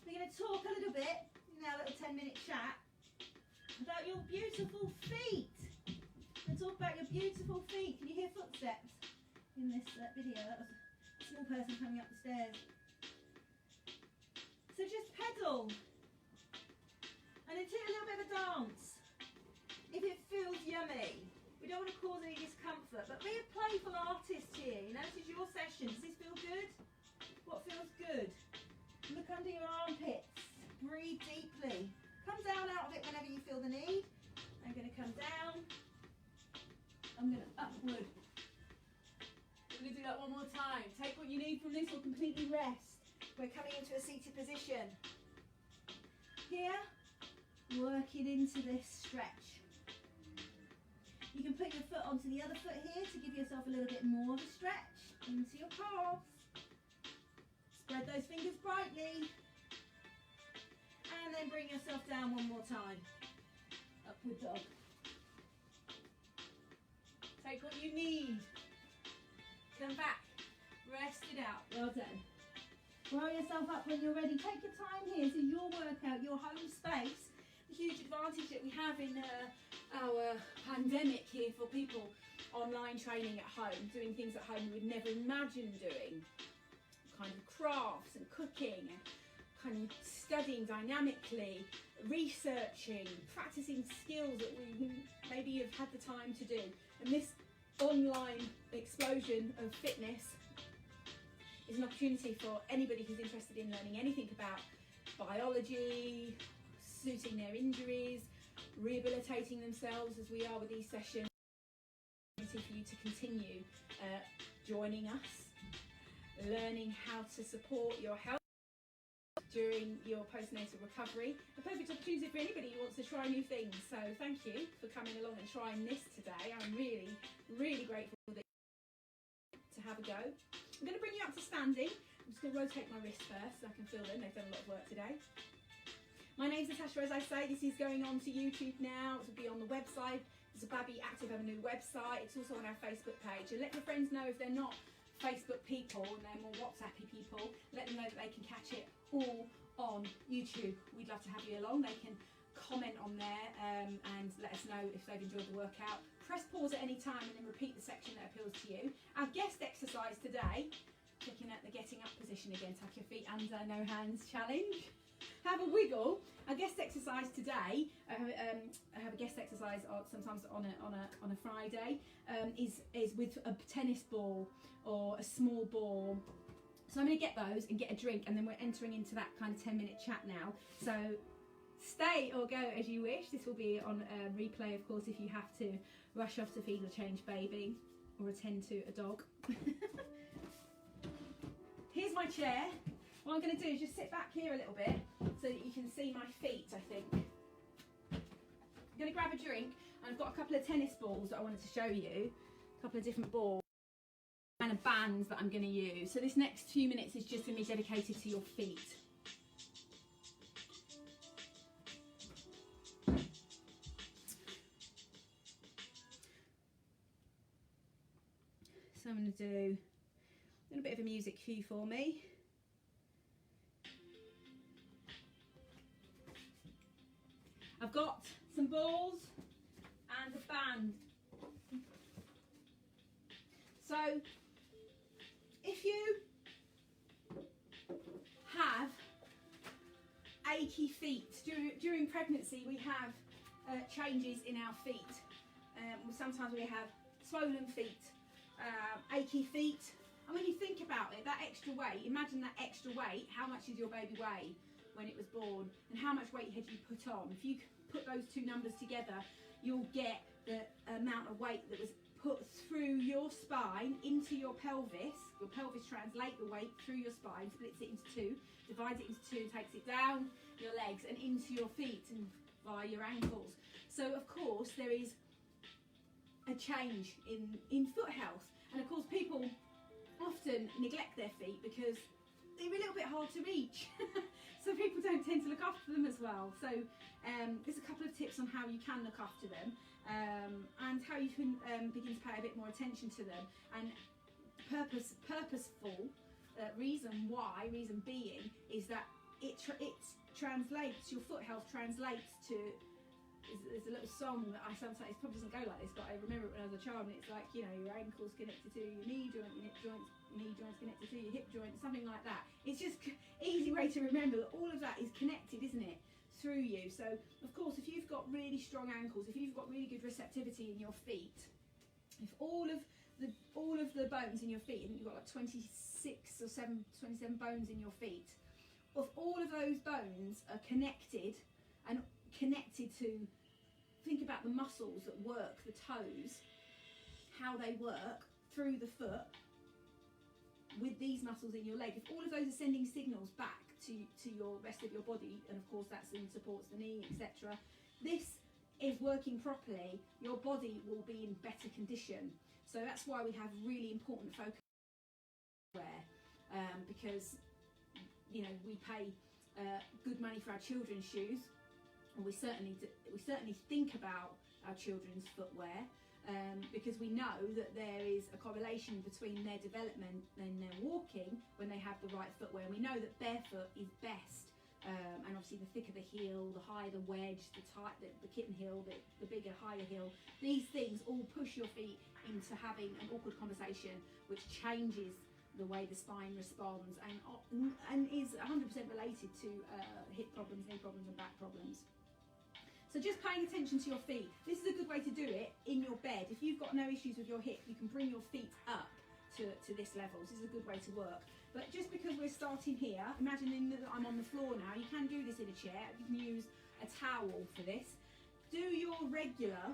We're going to talk a little bit, now a little 10-minute chat, about your beautiful feet. We're going to talk about your beautiful feet. Can you hear footsteps in this video? That was a small person coming up the stairs. So just pedal. And then do a little bit of a dance. If it feels yummy. We don't want to cause any discomfort, but be a playful artist here. You know, this is your session. Does this feel good? What feels good? Look under your armpits. Breathe deeply. Come down out of it whenever you feel the need. I'm going to come down. I'm going to upward. We're going to do that one more time. Take what you need from this or completely rest. We're coming into a seated position. Here, working into this stretch. You can put your foot onto the other foot here to give yourself a little bit more of a stretch into your calves. Spread those fingers brightly. And then bring yourself down one more time. Upward dog. Take what you need. Come back. Rest it out. Well done. Roll yourself up when you're ready. Take your time here. This is your workout, your home space. The huge advantage that we have in our pandemic here for people online training at home, doing things at home you would never imagine doing. Kind of crafts and cooking and kind of studying dynamically, researching, practicing skills that we maybe have had the time to do. And this online explosion of fitness is an opportunity for anybody who's interested in learning anything about biology, suiting their injuries, rehabilitating themselves as we are with these sessions. For you to continue joining us, learning how to support your health during your postnatal recovery. A perfect opportunity for anybody who wants to try new things. So thank you for coming along and trying this today. I'm really, really grateful that to have a go. I'm going to bring you up to standing. I'm just going to rotate my wrists first so I can feel them. They've done a lot of work today. My name's Natasha, as I say. This is going on to YouTube now. It will be on the website. There's a Babi Active have a new website. It's also on our Facebook page. And let your friends know if they're not Facebook people and they're more WhatsAppy people. Let them know that they can catch it all on YouTube. We'd love to have you along. They can comment on there and let us know if they've enjoyed the workout. Press pause at any time and then repeat the section that appeals to you. Our guest exercise today, looking at the getting up position again, tuck your feet under, no hands challenge. Have a wiggle. Our guest exercise today, I have a guest exercise sometimes on a Friday, is with a tennis ball or a small ball So I'm going to get those and get a drink, and then we're entering into that kind of 10-minute chat now. So stay or go as you wish. This will be on replay, of course, if you have to rush off to feed or change baby or attend to a dog. Here's my chair. What I'm going to do is just sit back here a little bit so that you can see my feet, I think. I'm going to grab a drink. I've got a couple of tennis balls that I wanted to show you, a couple of different balls and a band that I'm going to use. So this next few minutes is just going to be dedicated to your feet. So I'm going to do a little bit of a music cue for me. I've got some balls and a band. So if you have achy feet, during pregnancy we have changes in our feet. Sometimes we have swollen feet, achy feet, and when you think about it, that extra weight, imagine that extra weight, how much did your baby weigh when it was born, and how much weight had you put on? If you put those two numbers together, you'll get the amount of weight that was put through your spine into your pelvis. Your pelvis translates the weight through your spine, splits it into two, divides it into two, takes it down your legs and into your feet and via your ankles. So of course there is a change in foot health, and of course people often neglect their feet because they're a little bit hard to reach. So people don't tend to look after them as well. So there's a couple of tips on how you can look after them and how you can begin to pay a bit more attention to them. And purposeful reason being is that it translates, your foot health translates to, there's a little song that I sometimes, it probably doesn't go like this, but I remember it when I was a child, and it's like, you know, your ankle's connected to your knee joint, your knee joint's connected to your hip joint, something like that. It's just easy way to remember that all of that is connected, isn't it, through you. So of course, if you've got really strong ankles, if you've got really good receptivity in your feet, if all of the bones in your feet, I think you've got like 27 bones in your feet, if all of those bones are connected and connected to, think about the muscles that work the toes, how they work through the foot with these muscles in your leg. If all of those are sending signals back to your rest of your body, and of course that's then supports the knee, etc., this is working properly, your body will be in better condition. So that's why we have really important focus wear, because you know we pay good money for our children's shoes, and we certainly think about our children's footwear, because we know that there is a correlation between their development and their walking when they have the right footwear. And we know that barefoot is best, and obviously the thicker the heel, the higher the wedge, the kitten heel, the bigger, higher heel. These things all push your feet into having an awkward conversation, which changes the way the spine responds, and is 100% related to hip problems, knee problems and back problems. So just paying attention to your feet. This is a good way to do it in your bed. If you've got no issues with your hip, you can bring your feet up to this level. This is a good way to work. But just because we're starting here, imagining that I'm on the floor now, you can do this in a chair. You can use a towel for this. Do your regular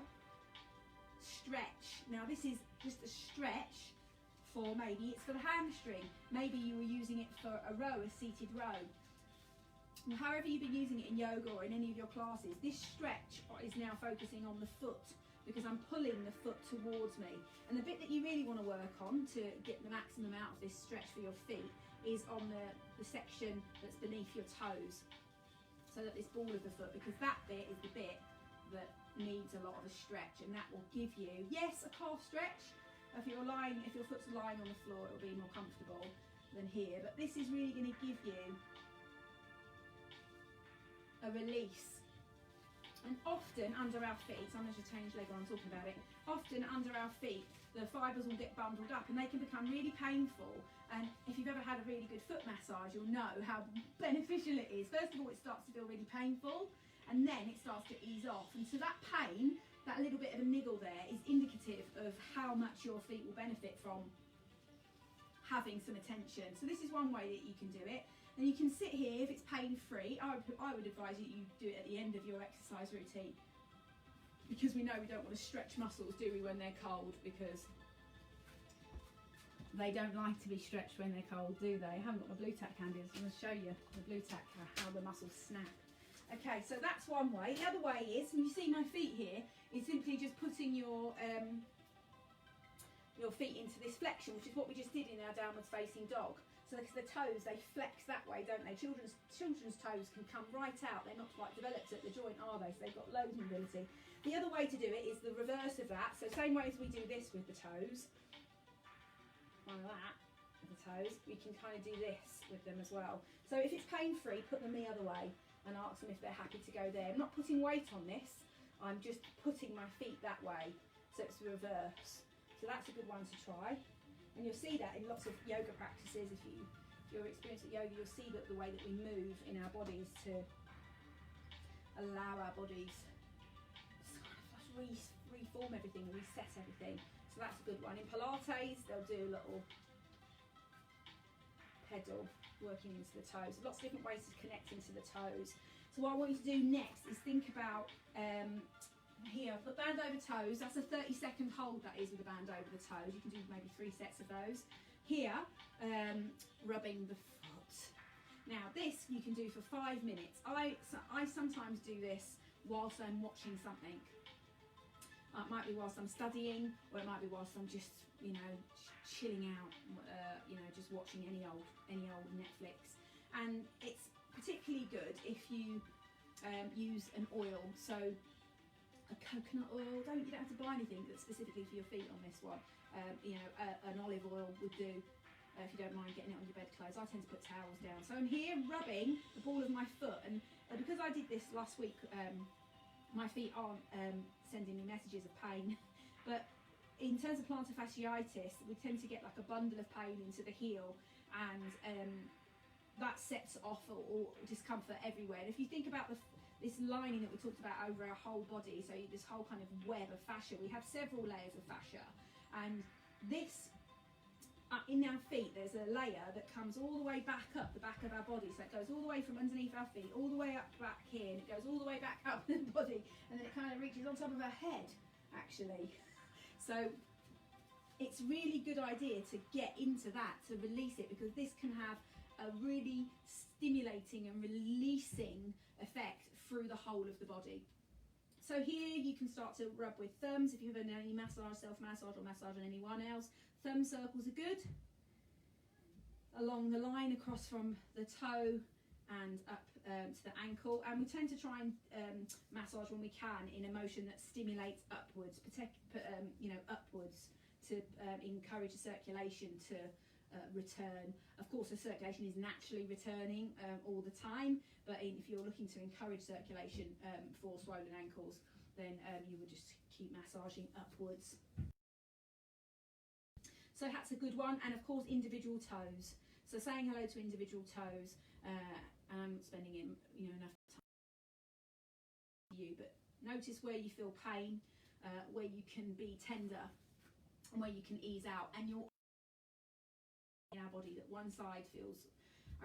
stretch. Now this is just a stretch for, maybe it's for the hamstring. Maybe you were using it for a row, a seated row. However you've been using it in yoga or in any of your classes, this stretch is now focusing on the foot, because I'm pulling the foot towards me. And the bit that you really want to work on to get the maximum out of this stretch for your feet is on the section that's beneath your toes, so that this ball of the foot, because that bit is the bit that needs a lot of a stretch, and that will give you, yes, a calf stretch. If your foot's lying on the floor, it'll be more comfortable than here, but this is really going to give you a release. And often under our feet, so I'm going to change leg while I'm talking about it, often under our feet the fibres will get bundled up and they can become really painful. And if you've ever had a really good foot massage, you'll know how beneficial it is. First of all, it starts to feel really painful, and then it starts to ease off, and so that pain, that little bit of a niggle there, is indicative of how much your feet will benefit from having some attention. So this is one way that you can do it. And you can sit here if it's pain-free. I would advise you do it at the end of your exercise routine, because we know we don't want to stretch muscles, do we, when they're cold, because they don't like to be stretched when they're cold, do they? I haven't got my blue tack handy, so I'm going to show you the blue tack, how the muscles snap. Okay, so that's one way. The other way is, and you see my feet here, is simply just putting your feet into this flexion, which is what we just did in our downwards facing dog. So the toes, they flex that way, don't they? Children's toes can come right out. They're not quite developed at the joint, are they? So they've got loads of mobility. The other way to do it is the reverse of that. So same way as we do this with the toes, like that, with the toes, we can kind of do this with them as well. So if it's pain-free, put them the other way and ask them if they're happy to go there. I'm not putting weight on this. I'm just putting my feet that way. So it's the reverse. So that's a good one to try. And you'll see that in lots of yoga practices. If you're experienced at yoga, you'll see that the way that we move in our bodies to allow our bodies to kind of reform everything, reset everything. So that's a good one. In Pilates, they'll do a little pedal working into the toes. Lots of different ways of connecting to the toes. So what I want you to do next is think about here, put band over toes. That's a 30-second hold, that is, with a band over the toes. You can do maybe 3 sets of those. Here, rubbing the foot. Now this you can do for 5 minutes. I sometimes do this whilst I'm watching something. It might be whilst I'm studying, or it might be whilst I'm just, you know, chilling out, you know, just watching any old Netflix. And it's particularly good if you use an oil. So a coconut oil, you don't have to buy anything that's specifically for your feet on this one. You know, an olive oil would do, if you don't mind getting it on your bedclothes. I tend to put towels down. So I'm here rubbing the ball of my foot, and because I did this last week, my feet aren't sending me messages of pain, but in terms of plantar fasciitis, we tend to get like a bundle of pain into the heel, and that sets off all discomfort everywhere. And if you think about this lining that we talked about over our whole body, so this whole kind of web of fascia, we have several layers of fascia, and this in our feet there's a layer that comes all the way back up the back of our body, so it goes all the way from underneath our feet all the way up back here, and it goes all the way back up the body, and then it kind of reaches on top of our head actually. So it's really good idea to get into that, to release it, because this can have a really stimulating and releasing effect through the whole of the body. So here you can start to rub with thumbs. If you've done any massage, self-massage, or massage on anyone else, thumb circles are good. Along the line across from the toe and up to the ankle. And we tend to try and massage when we can in a motion that stimulates upwards, you know, upwards, to encourage the circulation to return. Of course, the circulation is naturally returning all the time, but if you're looking to encourage circulation for swollen ankles, then you would just keep massaging upwards. So that's a good one. And of course, individual toes. So saying hello to individual toes, and I'm spending enough time for you, but notice where you feel pain, where you can be tender, and where you can ease out. And you're in our body that one side feels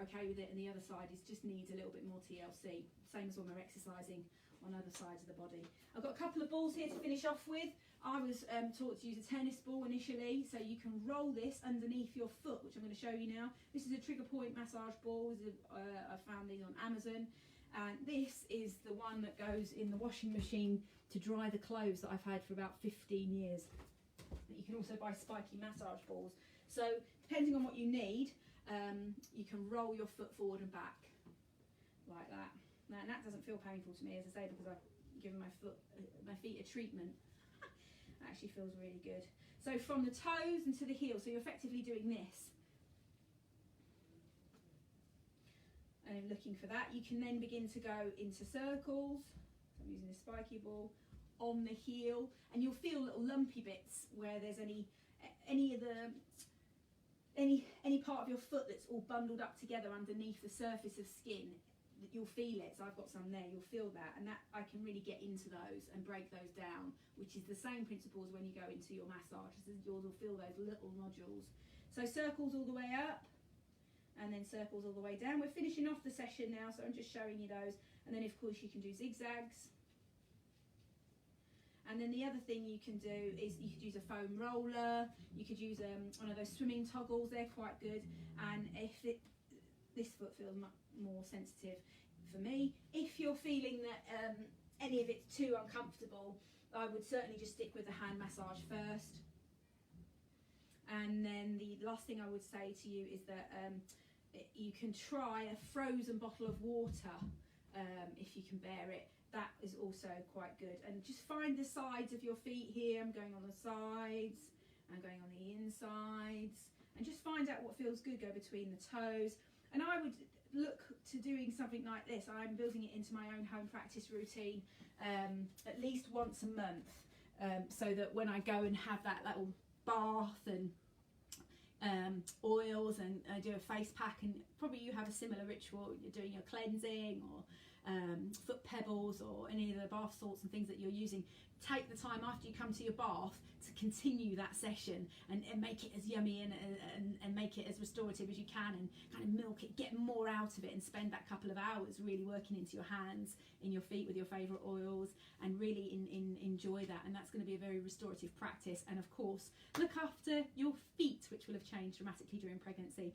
okay with it and the other side just needs a little bit more TLC. Same as when we're exercising on other sides of the body. I've got a couple of balls here to finish off with. I was taught to use a tennis ball initially, so you can roll this underneath your foot, which I'm going to show you now. This is a trigger point massage ball. I found these on Amazon, and this is the one that goes in the washing machine to dry the clothes that I've had for about 15 years. You can also buy spiky massage balls. So depending on what you need, you can roll your foot forward and back like that. Now, and that doesn't feel painful to me, as I say, because I've given my feet a treatment. It actually feels really good. So from the toes and to the heel, so you're effectively doing this. And looking for that, you can then begin to go into circles. So I'm using a spiky ball on the heel, and you'll feel little lumpy bits where there's any part of your foot that's all bundled up together underneath the surface of skin. You'll feel it. So I've got some there, you'll feel that, and that I can really get into those and break those down, which is the same principle as when you go into your massage. You'll feel those little nodules. So circles all the way up and then circles all the way down. We're finishing off the session now, so I'm just showing you those. And then of course you can do zigzags. And then the other thing you can do is you could use a foam roller, you could use one of those swimming toggles, they're quite good. And if this foot feels much more sensitive for me, if you're feeling that any of it's too uncomfortable, I would certainly just stick with the hand massage first. And then the last thing I would say to you is that you can try a frozen bottle of water if you can bear it. That is also quite good. And just find the sides of your feet here. I'm going on the sides, I'm going on the insides, and just find out what feels good. Go between the toes. And I would look to doing something like this. I'm building it into my own home practice routine at least once a month, so that when I go and have that little bath and oils and do a face pack, and probably you have a similar ritual, you're doing your cleansing or foot pebbles or any of the bath salts and things that you're using, take the time after you come to your bath to continue that session and make it as yummy and make it as restorative as you can, and kind of milk it, get more out of it, and spend that couple of hours really working into your hands, in your feet with your favourite oils, and really enjoy that. And that's going to be a very restorative practice. And of course, look after your feet, which will have changed dramatically during pregnancy.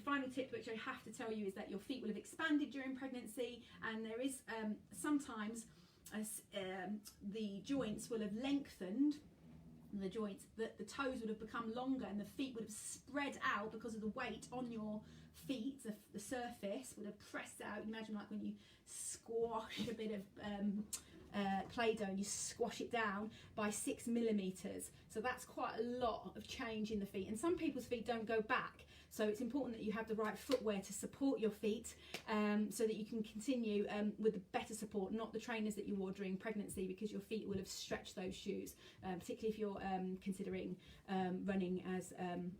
Final tip which I have to tell you is that your feet will have expanded during pregnancy, and there is sometimes the joints will have lengthened, the joints, that the toes would have become longer and the feet would have spread out because of the weight on your feet. The surface would have pressed out. Imagine like when you squash a bit of Play-Doh and you squash it down by 6 millimeters. So that's quite a lot of change in the feet, and some people's feet don't go back. So it's important that you have the right footwear to support your feet, so that you can continue with the better support, not the trainers that you wore during pregnancy, because your feet will have stretched those shoes, particularly if you're considering running as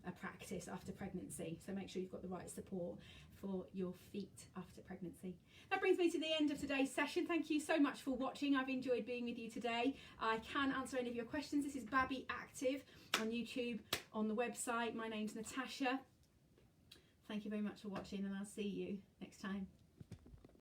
a practice after pregnancy. So make sure you've got the right support for your feet after pregnancy. That brings me to the end of today's session. Thank you so much for watching. I've enjoyed being with you today. I can answer any of your questions. This is Babi Active on YouTube, on the website. My name's Natasha. Thank you very much for watching, and I'll see you next time.